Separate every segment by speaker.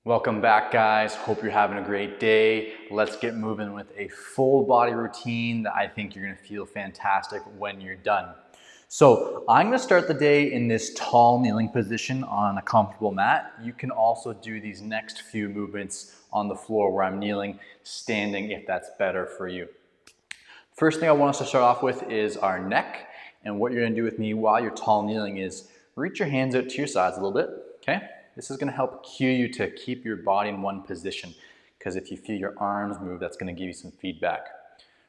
Speaker 1: Welcome back, guys. Hope you're having a great day. Let's get moving with a full body routine that I think you're gonna feel fantastic when you're done. So I'm gonna start the day in this tall kneeling position on a comfortable mat. You can also do these next few movements on the floor where I'm kneeling, standing if that's better for you. First thing I want us to start off with is our neck. And what you're gonna do with me while you're tall kneeling is reach your hands out to your sides a little bit, okay? This is gonna help cue you to keep your body in one position, because if you feel your arms move, that's gonna give you some feedback.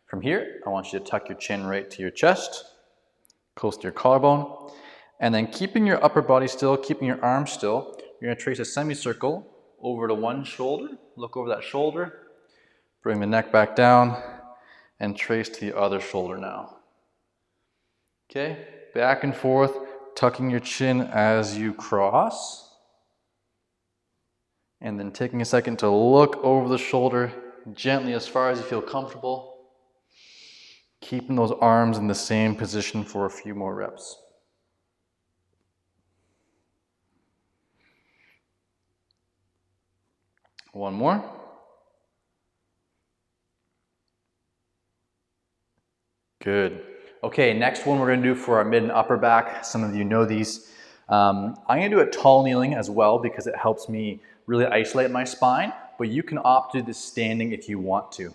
Speaker 1: From here, I want you to tuck your chin right to your chest, close to your collarbone, and then keeping your upper body still, keeping your arms still, you're gonna trace a semicircle over to one shoulder, look over that shoulder, bring the neck back down, and trace to the other shoulder now. Okay, back and forth, tucking your chin as you cross. And then taking a second to look over the shoulder gently as far as you feel comfortable. Keeping those arms in the same position for a few more reps. One more. Good. Okay, next one we're going to do for our mid and upper back. Some of you know these. I'm going to do it tall kneeling as well because it helps me really isolate my spine, but you can opt to do this standing if you want to.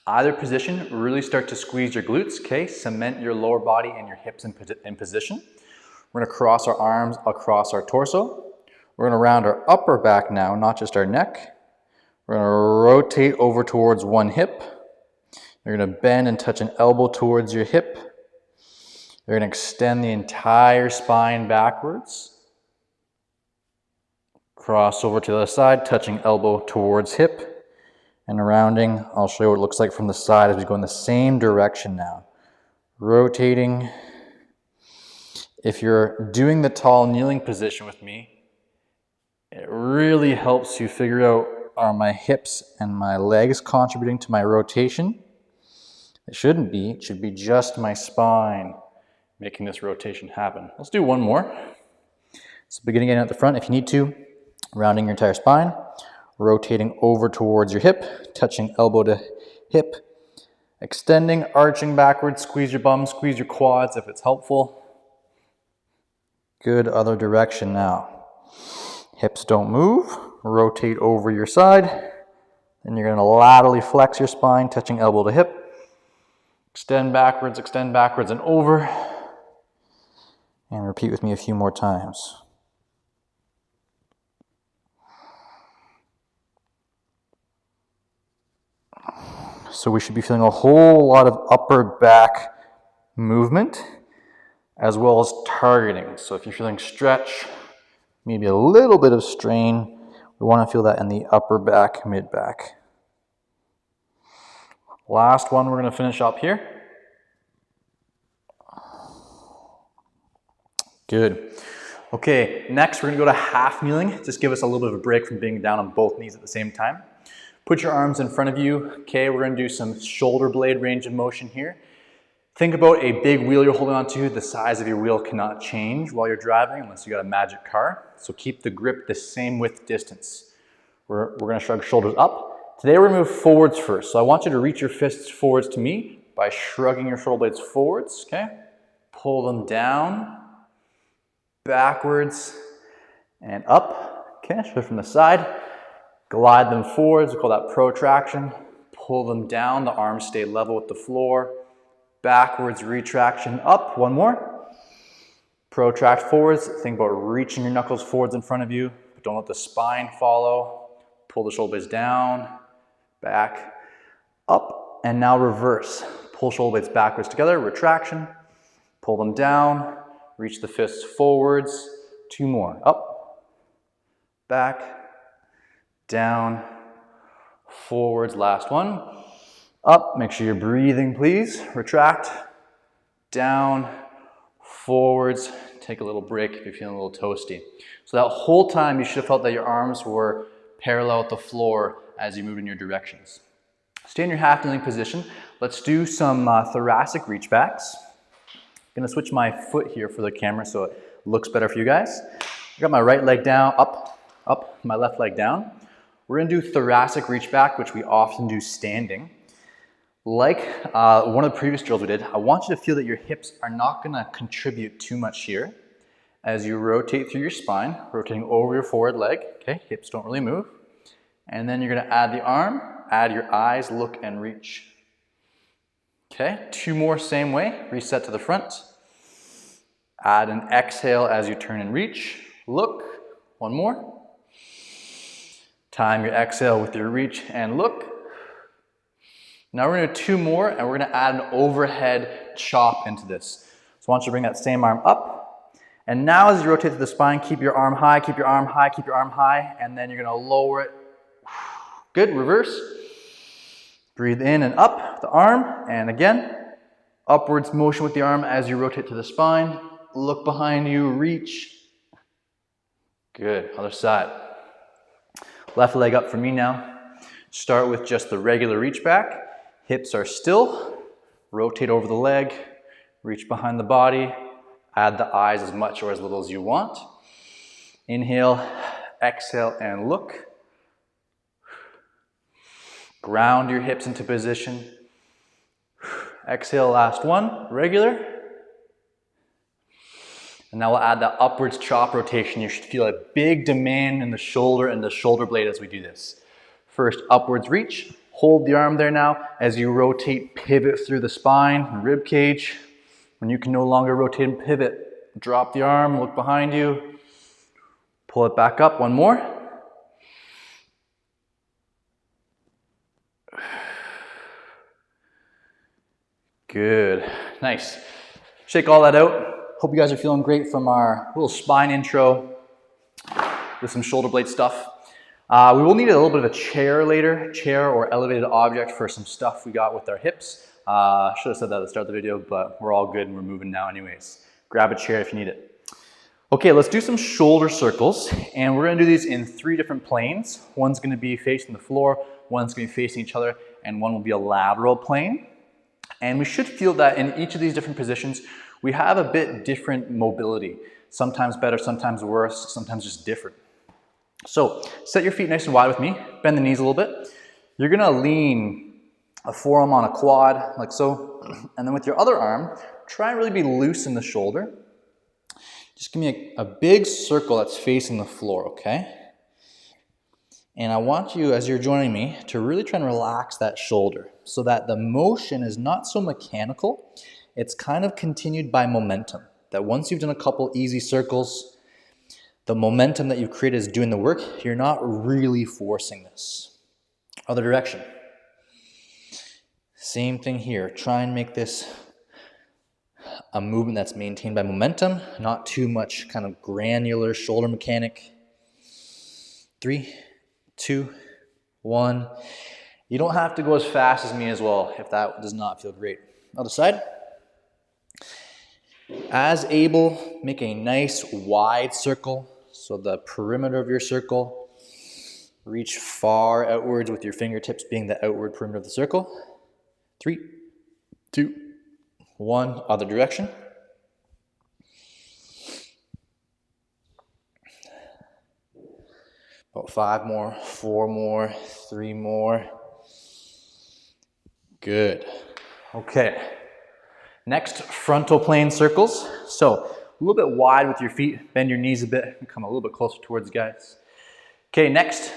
Speaker 1: Either position, really start to squeeze your glutes, okay? Cement your lower body and your hips in position. We're gonna cross our arms across our torso. We're gonna round our upper back now, not just our neck. We're gonna rotate over towards one hip. You're gonna bend and touch an elbow towards your hip. You're gonna extend the entire spine backwards. Cross over to the other side, touching elbow towards hip and rounding. I'll show you what it looks like from the side as we go in the same direction now. Rotating. If you're doing the tall kneeling position with me, it really helps you figure out, are my hips and my legs contributing to my rotation? It shouldn't be. It should be just my spine making this rotation happen. Let's do one more. So beginning again at the front if you need to. Rounding your entire spine, rotating over towards your hip, touching elbow to hip, extending, arching backwards, squeeze your bum, squeeze your quads if it's helpful. Good, other direction now. Hips don't move, rotate over your side, then you're going to laterally flex your spine, touching elbow to hip, extend backwards and over, and repeat with me a few more times. So we should be feeling a whole lot of upper back movement as well as targeting. So if you're feeling stretch, maybe a little bit of strain, we want to feel that in the upper back, mid back. Last one we're going to finish up here. Good. Okay, next we're going to go to half kneeling. Just give us a little bit of a break from being down on both knees at the same time. Put your arms in front of you. Okay, we're gonna do some shoulder blade range of motion here. Think about a big wheel you're holding onto. The size of your wheel cannot change while you're driving unless you got a magic car. So keep the grip the same width distance. We're gonna shrug shoulders up. Today we're gonna move forwards first. So I want you to reach your fists forwards to me by shrugging your shoulder blades forwards, okay? Pull them down, backwards, and up. Okay, shift from the side. Glide them forwards, we call that protraction. Pull them down, the arms stay level with the floor. Backwards, retraction, up, one more. Protract forwards, think about reaching your knuckles forwards in front of you, but don't let the spine follow. Pull the shoulder blades down, back, up, and now reverse. Pull shoulder blades backwards together, retraction. Pull them down, reach the fists forwards. Two more, up, back, down, forwards, last one. Up, make sure you're breathing, please. Retract, down, forwards. Take a little break if you're feeling a little toasty. So that whole time you should have felt that your arms were parallel with the floor as you move in your directions. Stay in your half kneeling position. Let's do some thoracic reach backs. I'm gonna switch my foot here for the camera so it looks better for you guys. I got my right leg down, up, up, my left leg down. We're gonna do thoracic reach back, which we often do standing. Like one of the previous drills we did, I want you to feel that your hips are not gonna contribute too much here. As you rotate through your spine, rotating over your forward leg, okay, hips don't really move. And then you're gonna add the arm, add your eyes, look and reach. Okay, 2 more same way, reset to the front. Add an exhale as you turn and reach, look, 1 more. Time your exhale with your reach and look. Now we're gonna do 2 more and we're gonna add an overhead chop into this. So I want you to bring that same arm up. And now as you rotate through the spine, keep your arm high, keep your arm high, keep your arm high, and then you're gonna lower it. Good, reverse. Breathe in and up the arm, and again, upwards motion with the arm as you rotate to the spine. Look behind you, reach. Good, other side. Left leg up for me now. Start with just the regular reach back. Hips are still. Rotate over the leg. Reach behind the body. Add the eyes as much or as little as you want. Inhale, exhale, and look. Ground your hips into position. Exhale, last one, regular. And now we'll add that upwards chop rotation. You should feel a big demand in the shoulder and the shoulder blade as we do this. First, upwards reach. Hold the arm there now. As you rotate, pivot through the spine, rib cage. When you can no longer rotate and pivot, drop the arm, look behind you. Pull it back up, 1 more. Good, nice. Shake all that out. Hope you guys are feeling great from our little spine intro with some shoulder blade stuff. We will need a little bit of a chair later, chair or elevated object for some stuff we got with our hips. Should have said that at the start of the video, but we're all good and we're moving now anyways. Grab a chair if you need it. Okay, let's do some shoulder circles, and we're gonna do these in 3 different planes. One's gonna be facing the floor, one's gonna be facing each other, and one will be a lateral plane. And we should feel that in each of these different positions, we have a bit different mobility. Sometimes better, sometimes worse, sometimes just different. So set your feet nice and wide with me, bend the knees a little bit. You're gonna lean a forearm on a quad, like so. And then with your other arm, try and really be loose in the shoulder. Just give me a big circle that's facing the floor, okay? And I want you, as you're joining me, to really try and relax that shoulder so that the motion is not so mechanical. It's kind of continued by momentum. That once you've done a couple easy circles, the momentum that you've created is doing the work. You're not really forcing this. Other direction. Same thing here. Try and make this a movement that's maintained by momentum, not too much kind of granular shoulder mechanic. 3, 2, 1. You don't have to go as fast as me as well if that does not feel great. Other side. As able, make a nice wide circle. So the perimeter of your circle. Reach far outwards with your fingertips being the outward perimeter of the circle. 3, 2, 1. Other direction. About 5 more, 4 more, 3 more. Good. Okay. Next, frontal plane circles. So a little bit wide with your feet. Bend your knees a bit. Come a little bit closer towards you guys. Okay, next,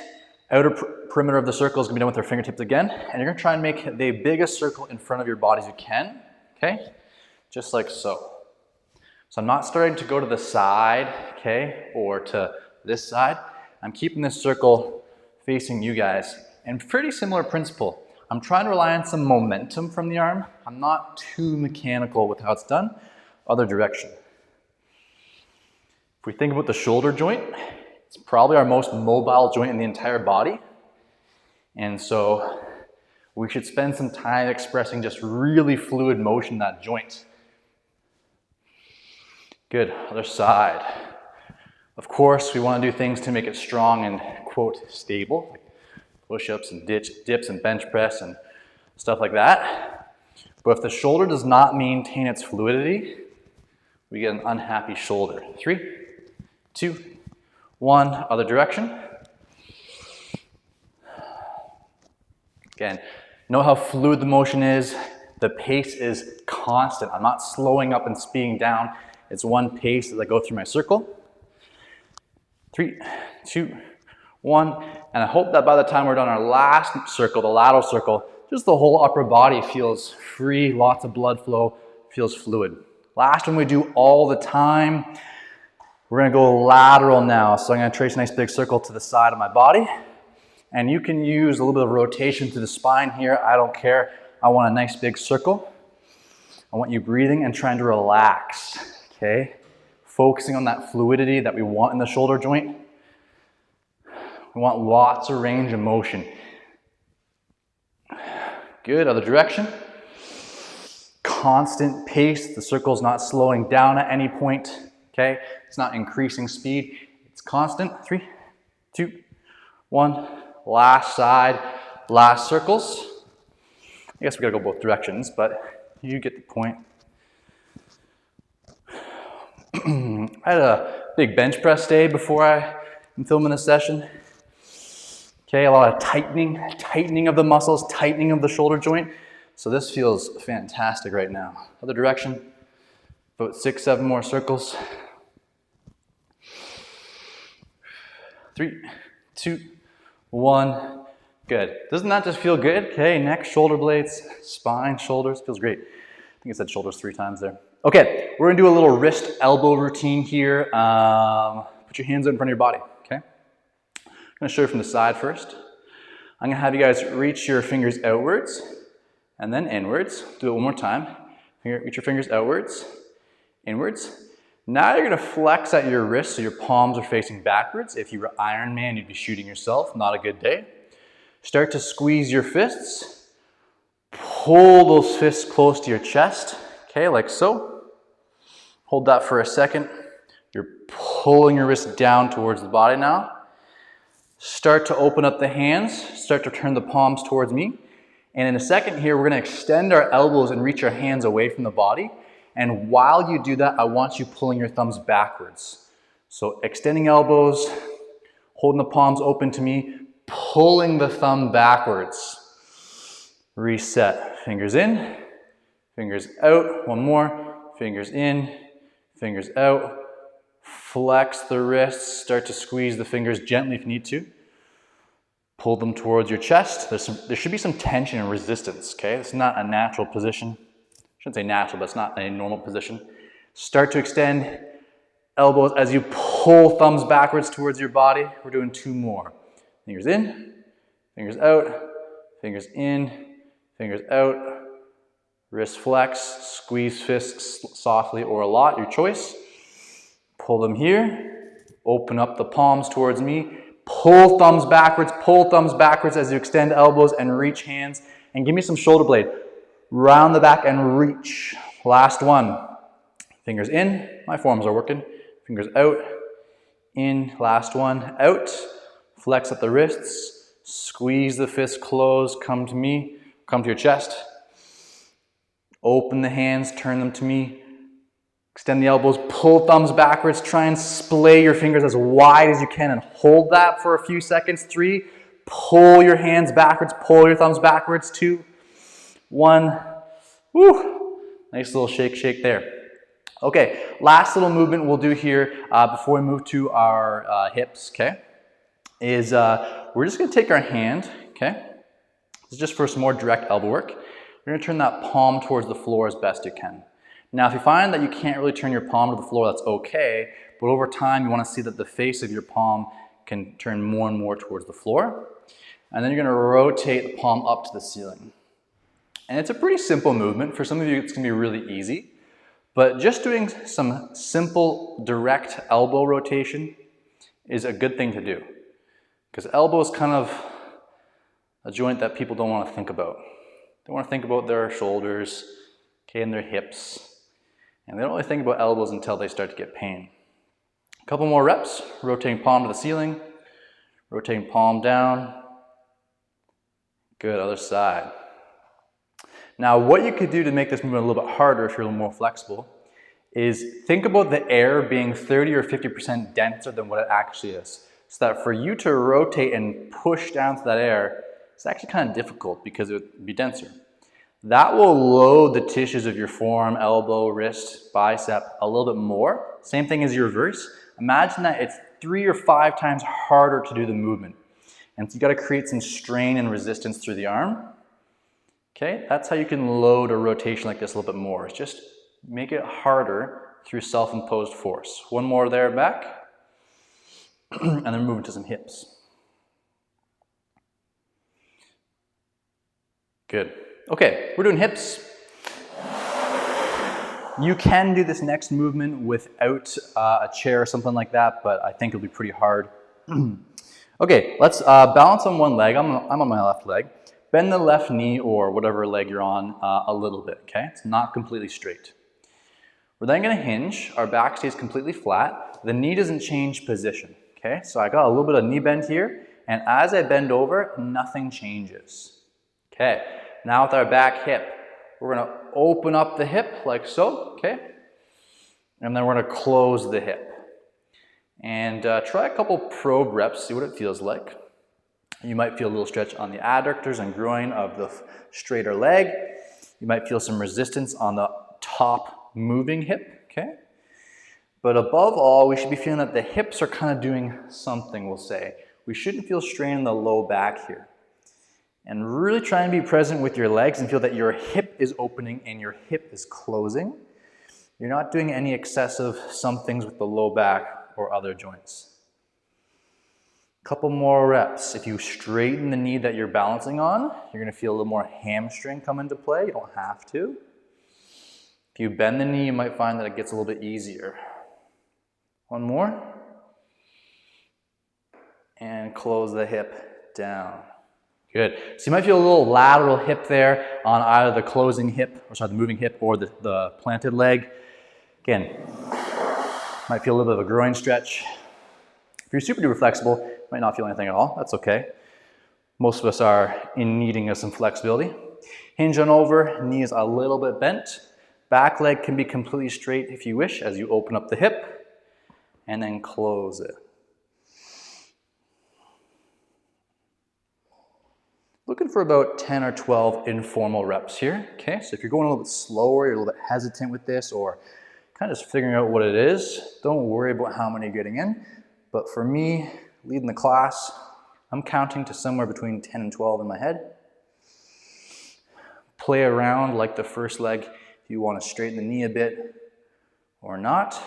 Speaker 1: outer perimeter of the circle is going to be done with our fingertips again. And you're going to try and make the biggest circle in front of your body as you can. Okay? Just like so. So I'm not starting to go to the side, okay, or to this side. I'm keeping this circle facing you guys. And pretty similar principle. I'm trying to rely on some momentum from the arm. I'm not too mechanical with how it's done. Other direction. If we think about the shoulder joint, it's probably our most mobile joint in the entire body. And so we should spend some time expressing just really fluid motion in that joint. Good, other side. Of course, we want to do things to make it strong and, quote, stable. Like push-ups and dips and bench press and stuff like that. But if the shoulder does not maintain its fluidity, we get an unhappy shoulder. 3, 2, 1, other direction. Again, know how fluid the motion is. The pace is constant. I'm not slowing up and speeding down. It's one pace as I go through my circle. 3, 2, 1. And I hope that by the time we're done our last circle, the lateral circle, just the whole upper body feels free, lots of blood flow, feels fluid. Last one we do all the time. We're gonna go lateral now. So I'm gonna trace a nice big circle to the side of my body. And you can use a little bit of rotation through the spine here. I don't care. I want a nice big circle. I want you breathing and trying to relax, okay? Focusing on that fluidity that we want in the shoulder joint. We want lots of range of motion. Good, other direction. Constant pace. The circle's not slowing down at any point, okay? It's not increasing speed. It's constant. 3, 2, 1. Last side, last circles. I guess we gotta go both directions, but you get the point. I had a big bench press day before I'm filming this session. Okay, a lot of tightening of the muscles, tightening of the shoulder joint. So this feels fantastic right now. Other direction, about 6, 7 more circles. 3, 2, 1. Good. Doesn't that just feel good? Okay, neck, shoulder blades, spine, shoulders, feels great. I think I said shoulders 3 times there. Okay, we're gonna do a little wrist elbow routine here. Put your hands out in front of your body, okay? I'm gonna show you from the side first. I'm gonna have you guys reach your fingers outwards and then inwards. Do it one more time. Reach your fingers outwards, inwards. Now you're gonna flex at your wrists so your palms are facing backwards. If you were Iron Man, you'd be shooting yourself, not a good day. Start to squeeze your fists. Pull those fists close to your chest, okay, like so. Hold that for a second. You're pulling your wrist down towards the body now. Start to open up the hands. Start to turn the palms towards me. And in a second here, we're gonna extend our elbows and reach our hands away from the body. And while you do that, I want you pulling your thumbs backwards. So extending elbows, holding the palms open to me, pulling the thumb backwards. Reset. Fingers in, fingers out. One more. Fingers in, fingers out. Flex the wrists. Start to squeeze the fingers gently if you need to. Pull them towards your chest. There should be some tension and resistance, okay? It's not a natural position. I shouldn't say natural, but it's not a normal position. Start to extend elbows as you pull thumbs backwards towards your body. We're doing 2 more. Fingers in, fingers out, fingers in, fingers out. Wrist flex, squeeze fists softly or a lot, your choice. Pull them here, open up the palms towards me. Pull thumbs backwards as you extend elbows and reach hands. And give me some shoulder blade. Round the back and reach. Last one. Fingers in, my forearms are working. Fingers out, in, last one, out. Flex at the wrists, squeeze the fists closed, come to me, come to your chest. Open the hands, turn them to me. Extend the elbows, pull thumbs backwards, try and splay your fingers as wide as you can and hold that for a few seconds. 3, pull your hands backwards, pull your thumbs backwards. 2, 1, woo. Nice little shake there. Okay, last little movement we'll do here before we move to our hips, okay, is we're just gonna take our hand, okay? This is just for some more direct elbow work. You're gonna turn that palm towards the floor as best you can. Now, if you find that you can't really turn your palm to the floor, that's okay, but over time you wanna see that the face of your palm can turn more and more towards the floor. And then you're gonna rotate the palm up to the ceiling. And it's a pretty simple movement. For some of you, it's gonna be really easy. But just doing some simple direct elbow rotation is a good thing to do. Because elbow is kind of a joint that people don't want to think about. They want to think about their shoulders, okay, and their hips. And they don't really think about elbows until they start to get pain. A couple more reps, rotating palm to the ceiling, rotating palm down. Good, other side. Now, what you could do to make this movement a little bit harder if you're a little more flexible is think about the air being 30 or 50% denser than what it actually is. So that for you to rotate and push down to that air, it's actually kind of difficult because it would be denser. That will load the tissues of your forearm, elbow, wrist, bicep a little bit more. Same thing as your reverse. Imagine that it's 3 or 5 times harder to do the movement. And so you got to create some strain and resistance through the arm. Okay, that's how you can load a rotation like this a little bit more. It's just make it harder through self-imposed force. One more there, back. And then move into some hips. Good. Okay, we're doing hips. You can do this next movement without a chair or something like that, but I think it'll be pretty hard. Okay, let's balance on one leg. I'm on my left leg. Bend the left knee or whatever leg you're on a little bit, okay? It's not completely straight. We're then gonna hinge. Our back stays completely flat. The knee doesn't change position, okay? So I got a little bit of knee bend here, and as I bend over, nothing changes. Okay, now with our back hip, we're gonna open up the hip like so, okay? And then we're gonna close the hip. And try a couple probe reps, see what it feels like. You might feel a little stretch on the adductors and groin of the straighter leg. You might feel some resistance on the top moving hip, okay? But above all, we should be feeling that the hips are kind of doing something, we'll say. We shouldn't feel strain in the low back here. And really try and be present with your legs and feel that your hip is opening and your hip is closing. You're not doing any excessive somethings with the low back or other joints. Couple more reps. If you straighten the knee that you're balancing on, you're gonna feel a little more hamstring come into play. You don't have to. If you bend the knee, you might find that it gets a little bit easier. One more. And close the hip down. Good. So you might feel a little lateral hip there on either the closing hip, or sorry, the moving hip or the planted leg. Again, might feel a little bit of a groin stretch. If you're super duper flexible, you might not feel anything at all. That's okay. Most of us are in needing of some flexibility. Hinge on over, knees a little bit bent. Back leg can be completely straight if you wish as you open up the hip and then close it. Looking for about 10 or 12 informal reps here. Okay, so if you're going a little bit slower, you're a little bit hesitant with this or kind of just figuring out what it is, don't worry about how many you're getting in. But for me, leading the class, I'm counting to somewhere between 10 and 12 in my head. Play around like the first leg if you want to straighten the knee a bit or not.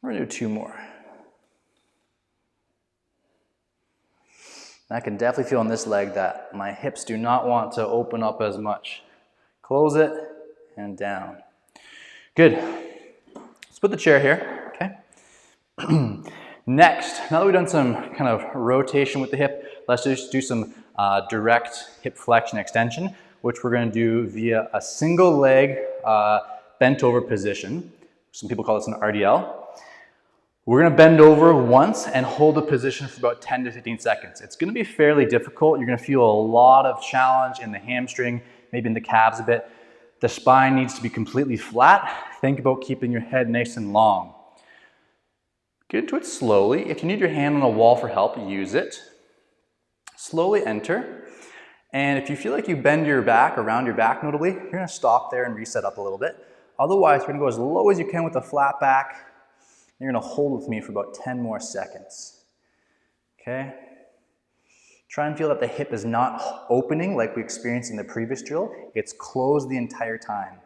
Speaker 1: We're going to do 2 more. I can definitely feel on this leg that my hips do not want to open up as much. Close it and down. Good. Let's put the chair here, okay? Next, now that we've done some kind of rotation with the hip, let's just do some direct hip flexion extension, which we're going to do via a single leg bent over position. Some people call this an RDL. We're going to bend over once and hold the position for about 10 to 15 seconds. It's going to be fairly difficult. You're going to feel a lot of challenge in the hamstring, maybe in the calves a bit. The spine needs to be completely flat. Think about keeping your head nice and long. Get into it slowly. If you need your hand on a wall for help, use it. Slowly enter. And if you feel like you bend your back, around your back notably, you're going to stop there and reset up a little bit. Otherwise, you're going to go as low as you can with a flat back. You're going to hold with me for about 10 more seconds. Okay? Try and feel that the hip is not opening like we experienced in the previous drill. It's closed the entire time.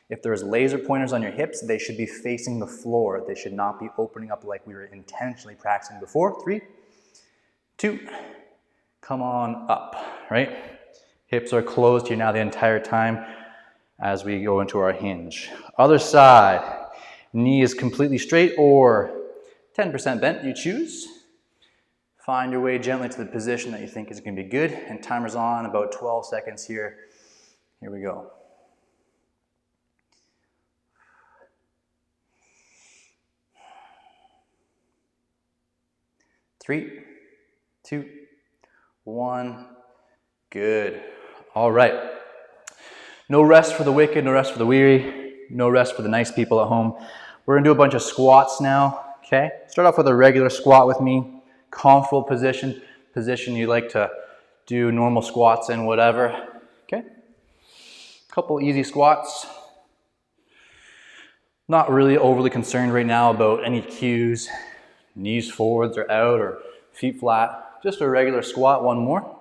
Speaker 1: If there's laser pointers on your hips, they should be facing the floor. They should not be opening up like we were intentionally practicing before. 3, 2, come on up, right? Hips are closed here now the entire time as we go into our hinge. Other side. Knee is completely straight or 10% bent, you choose. Find your way gently to the position that you think is going to be good. And timer's on, about 12 seconds here. Here we go. 3, 2, 1. Good. All right. No rest for the wicked, no rest for the weary. no rest for the nice people at home. We're gonna do a bunch of squats now, okay? Start off with a regular squat with me, comfortable position you like to do normal squats in, whatever, okay? Couple easy squats. Not really overly concerned right now about any cues, knees forwards or out or feet flat. Just a regular squat, one more.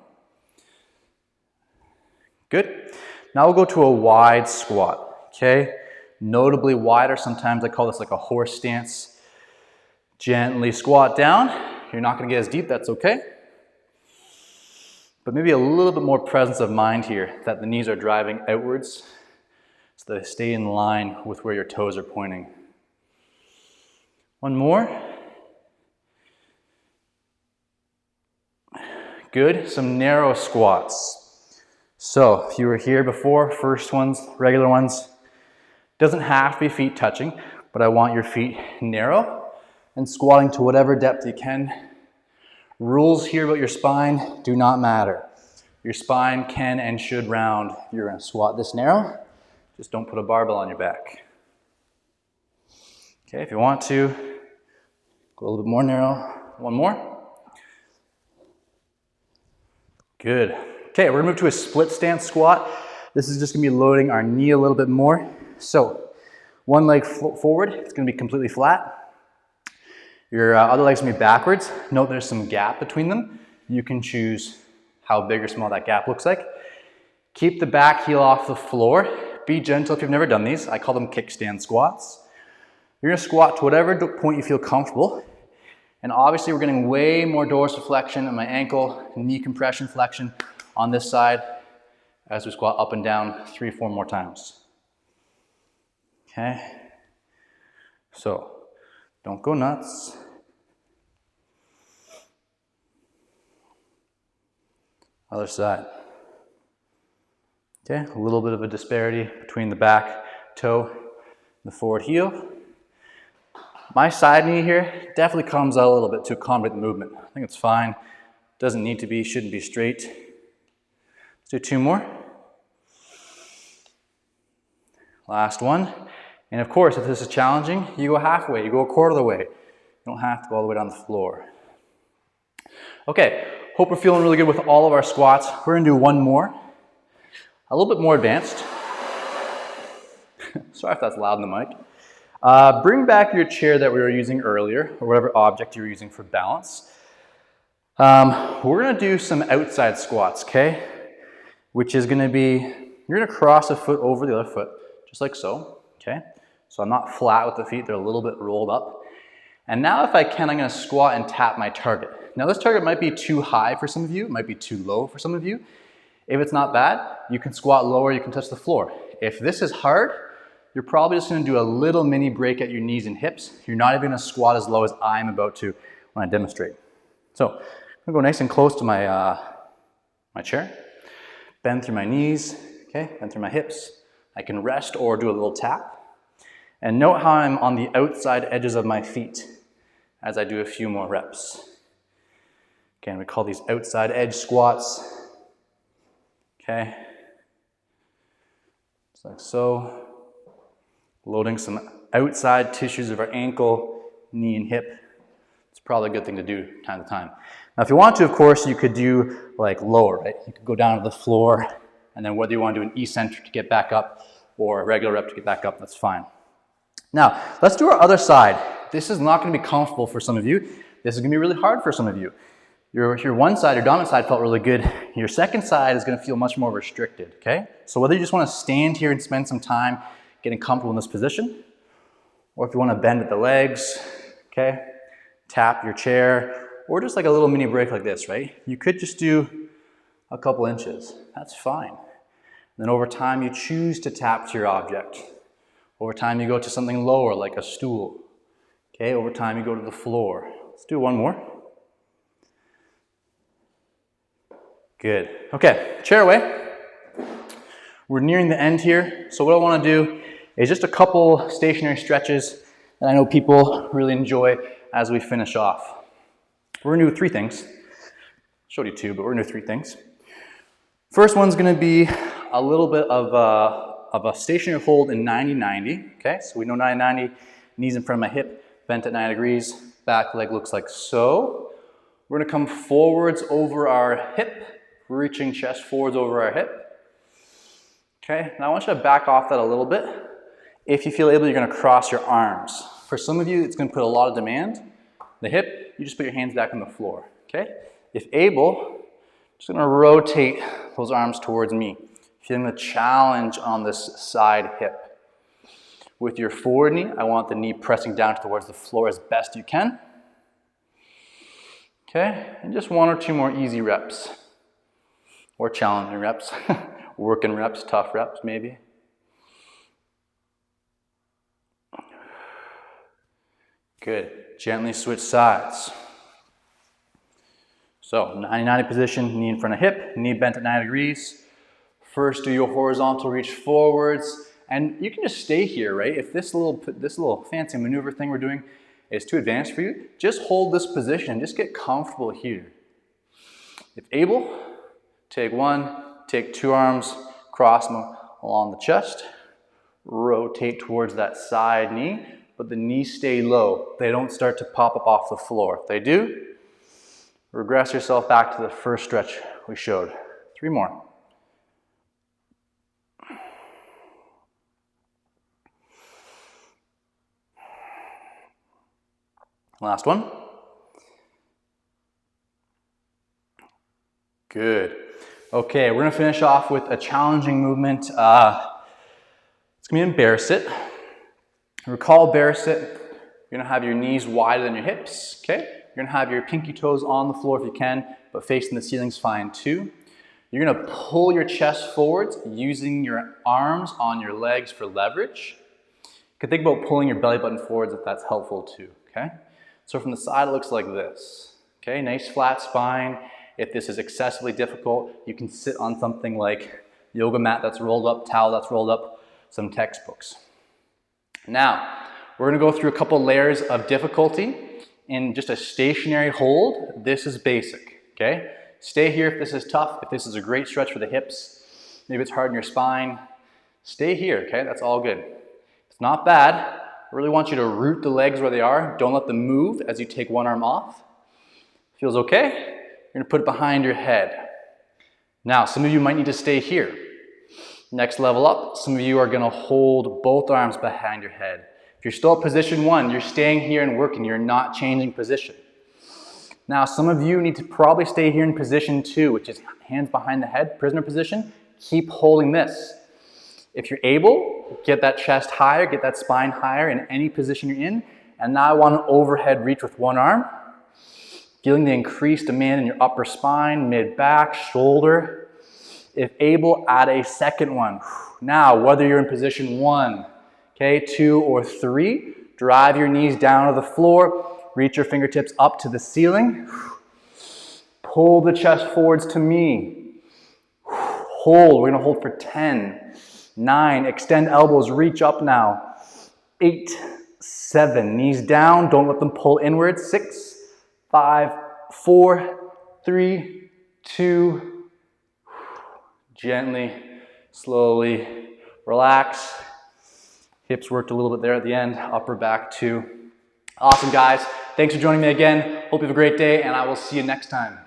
Speaker 1: Good. Now we'll go to a wide squat, okay? Notably wider, sometimes I call this like a horse stance. Gently squat down. You're not gonna get as deep, that's okay. But maybe a little bit more presence of mind here, that the knees are driving outwards so they stay in line with where your toes are pointing. One more. Good, some narrow squats. So if you were here before, first ones, regular ones, doesn't have to be feet touching, but I want your feet narrow and squatting to whatever depth you can. Rules here about your spine do not matter. Your spine can and should round. You're gonna squat this narrow, just don't put a barbell on your back. Okay, if you want to, go a little bit more narrow. One more. Good. Okay, we're gonna move to a split stance squat. This is just gonna be loading our knee a little bit more. So, one leg forward, it's gonna be completely flat. Your other leg's gonna be backwards. Note there's some gap between them. You can choose how big or small that gap looks like. Keep the back heel off the floor. Be gentle if you've never done these. I call them kickstand squats. You're gonna squat to whatever point you feel comfortable. And obviously we're getting way more dorsiflexion in my ankle, knee compression flexion on this side as we squat up and down 3 or 4 more times. Okay, so don't go nuts. Other side. Okay, a little bit of a disparity between the back toe and the forward heel. My side knee here definitely comes out a little bit to accommodate the movement. I think it's fine. Doesn't need to be, shouldn't be straight. Let's do 2 more. Last one. And of course, if this is challenging, you go halfway, you go a quarter of the way. You don't have to go all the way down the floor. Okay, hope we're feeling really good with all of our squats. We're gonna do one more. A little bit more advanced. Sorry if that's loud in the mic. Bring back your chair that we were using earlier, or whatever object you were using for balance. We're gonna do some outside squats, okay? Which is gonna be, you're gonna cross a foot over the other foot, just like so, okay? So I'm not flat with the feet, they're a little bit rolled up. And now if I can, I'm gonna squat and tap my target. Now this target might be too high for some of you, it might be too low for some of you. If it's not bad, you can squat lower, you can touch the floor. If this is hard, you're probably just gonna do a little mini break at your knees and hips. You're not even gonna squat as low as I'm about to when I demonstrate. So I'm gonna go nice and close to my, my chair. Bend through my knees, okay, bend through my hips. I can rest or do a little tap. And note how I'm on the outside edges of my feet as I do a few more reps. Again, we call these outside edge squats. Okay. Just like so. Loading some outside tissues of our ankle, knee, and hip. It's probably a good thing to do time to time. Now, if you want to, of course, you could do like lower, right? You could go down to the floor, and then whether you want to do an eccentric to get back up or a regular rep to get back up, that's fine. Now, let's do our other side. This is not going to be comfortable for some of you. This is going to be really hard for some of you. Your one side, your dominant side felt really good. Your second side is going to feel much more restricted, okay? So whether you just want to stand here and spend some time getting comfortable in this position, or if you want to bend at the legs, okay? Tap your chair, or just like a little mini break like this, right? You could just do a couple inches. That's fine. And then over time, you choose to tap to your object. Over time, you go to something lower, like a stool. Okay, over time, you go to the floor. Let's do one more. Good. Okay, chair away. We're nearing the end here. So what I want to do is just a couple stationary stretches that I know people really enjoy as we finish off. We're going to do 3 things. Showed you 2, but we're going to do 3 things. First one's going to be a little bit of of a stationary hold in 90-90, okay? So we know 90-90, knees in front of my hip, bent at 90 degrees, back leg looks like so. We're gonna come forwards over our hip, reaching chest forwards over our hip. Okay, now I want you to back off that a little bit. If you feel able, you're gonna cross your arms. For some of you, it's gonna put a lot of demand. The hip, you just put your hands back on the floor, okay? If able, just gonna rotate those arms towards me. Feeling the challenge on this side hip. With your forward knee, I want the knee pressing down towards the floor as best you can. Okay, and just 1 or 2 more easy reps. Or challenging reps. Working reps, tough reps maybe. Good. Gently switch sides. So 90-90 position, knee in front of hip, knee bent at 90 degrees. First, do your horizontal reach forwards, and you can just stay here, right? If this little fancy maneuver thing we're doing is too advanced for you, just hold this position, just get comfortable here. If able, take 1, take 2 arms, cross them along the chest, rotate towards that side knee, but the knees stay low. They don't start to pop up off the floor. If they do, regress yourself back to the first stretch we showed. 3 more. Last one. Good. Okay, we're gonna finish off with a challenging movement. It's gonna be in bear sit. Recall bear sit. You're gonna have your knees wider than your hips, okay? You're gonna have your pinky toes on the floor if you can, but facing the ceiling's fine too. You're gonna pull your chest forwards using your arms on your legs for leverage. You can think about pulling your belly button forwards if that's helpful too, okay? So from the side, it looks like this, okay? Nice flat spine. If this is excessively difficult, you can sit on something like yoga mat that's rolled up, towel that's rolled up, some textbooks. Now, we're gonna go through a couple layers of difficulty in just a stationary hold. This is basic, okay? Stay here if this is tough, if this is a great stretch for the hips, maybe it's hard in your spine, stay here, okay? That's all good. It's not bad. I really want you to root the legs where they are. Don't let them move as you take one arm off. Feels okay? You're gonna put it behind your head. Now, some of you might need to stay here. Next level up, some of you are gonna hold both arms behind your head. If you're still at position 1, you're staying here and working, you're not changing position. Now, some of you need to probably stay here in position 2, which is hands behind the head, prisoner position. Keep holding this. If you're able, get that chest higher, get that spine higher in any position you're in. And now I want an overhead reach with one arm. Feeling the increased demand in your upper spine, mid-back, shoulder. If able, add a second one. Now, whether you're in position 1, okay, 2, or 3, drive your knees down to the floor, reach your fingertips up to the ceiling. Pull the chest forwards to me. Hold, we're gonna hold for 10, 9, extend elbows, reach up now. 8, 7, knees down, don't let them pull inwards. 6, 5, 4, 3, 2, gently, slowly relax. Hips worked a little bit there at the end, upper back too. Awesome guys, thanks for joining me again. Hope you have a great day and I will see you next time.